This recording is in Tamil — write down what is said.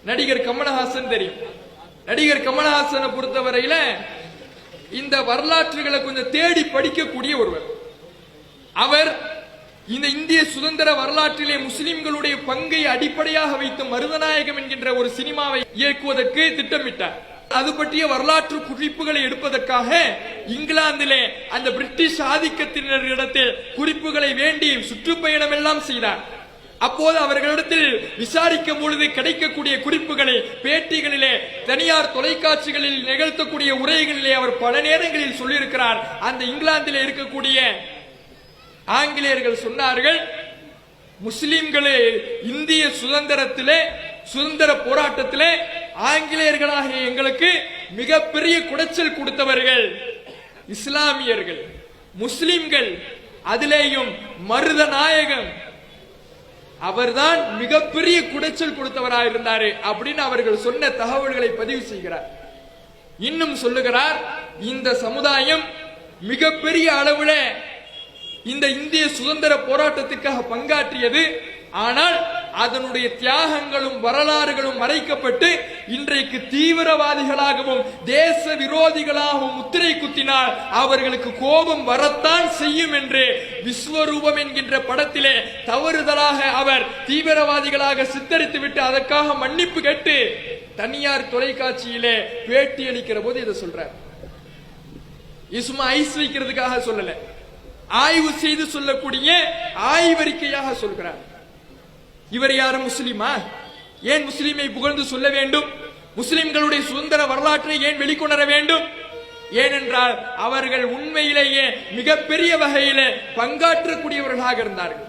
நடிகர் கமலஹாசன் தெரியும். நடிகர் கமலஹாசனை பொறுத்தவரையில இந்த வரலாற்றுகளை கொஞ்சம் தேடி படிக்கக்கூடிய ஒருவர். அவர் இந்த இந்திய சுதந்திர வரலாற்றிலே முஸ்லிம்களுடைய பங்கை அடிப்படையாக வைத்து மருதநாயகம் என்கின்ற ஒரு சினிமாவை இயக்குவதற்கு திட்டமிட்டார். அது பற்றிய வரலாற்று குறிப்புகளை எடுப்பதற்காக இங்கிலாந்திலே அந்த பிரிட்டிஷ் ஆதிக்கத்தினரிடத்தில் குறிப்புகளை வேண்டி சுற்றுப்பயணம் எல்லாம் செய்தார். அப்போது அவர்களிடத்தில் விசாரிக்கும் பொழுது கிடைக்கக்கூடிய குறிப்புகளை பேட்டிகளிலே, தனியார் தொலைக்காட்சிகளில் நிகழ்த்தக்கூடிய உரைகளிலே அவர் பல நேரங்களில் சொல்லியிருக்கிறார். அந்த இங்கிலாந்திலே இருக்கக்கூடிய ஆங்கிலேயர்கள் சொன்னார்கள், முஸ்லிம்களே இந்திய சுதந்திர போராட்டத்திலே ஆங்கிலேயர்களாக எங்களுக்கு மிகப்பெரிய குடைச்சல் கொடுத்தவர்கள் இஸ்லாமியர்கள், முஸ்லிம்கள், அதிலேயும் மருதநாயகம் அவர்தான் மிகப்பெரிய குடைச்சல் கொடுத்தவராக இருந்தாரு அப்படின்னு அவர்கள் சொன்ன தகவல்களை பதிவு செய்கிறார். இன்னும் சொல்லுகிறார், இந்த சமுதாயம் மிகப்பெரிய அளவுல இந்த இந்திய சுதந்திர போராட்டத்துக்காக பங்காற்றியது. ஆனால் அதனுடைய தியாகங்களும் வரலாறுகளும் மறைக்கப்பட்டு இன்றைக்கு தீவிரவாதிகளாகவும் தேச விரோதிகளாகவும் முத்திரை குத்தினால் அவர்களுக்கு கோபம் வரத்தான் செய்யும் என்று விஸ்வரூபம் என்கின்ற படத்திலே தவறுதலாக அவர் தீவிரவாதிகளாக சித்தரித்து விட்டு அதற்காக மன்னிப்பு கேட்டு தனியார் தொலைக்காட்சியிலே பேட்டி அளிக்கிற போது இதை சொல்றார். சும்மா ஐஸ் வைக்கிறதுக்காக சொல்லல, ஆய்வு செய்து சொல்லக்கூடிய ஆய்வறிக்கையாக சொல்கிறார். இவர் யாரும் முஸ்லிமா? ஏன் முஸ்லிமை புகழ்ந்து சொல்ல வேண்டும்? முஸ்லிம்களுடைய சுதந்திர வரலாற்றை ஏன் வெளிக்கொணர வேண்டும்? ஏனென்றால் அவர்கள் உண்மையிலேயே மிகப்பெரிய வகையிலே பங்காற்றக்கூடியவர்களாக இருந்தார்கள்.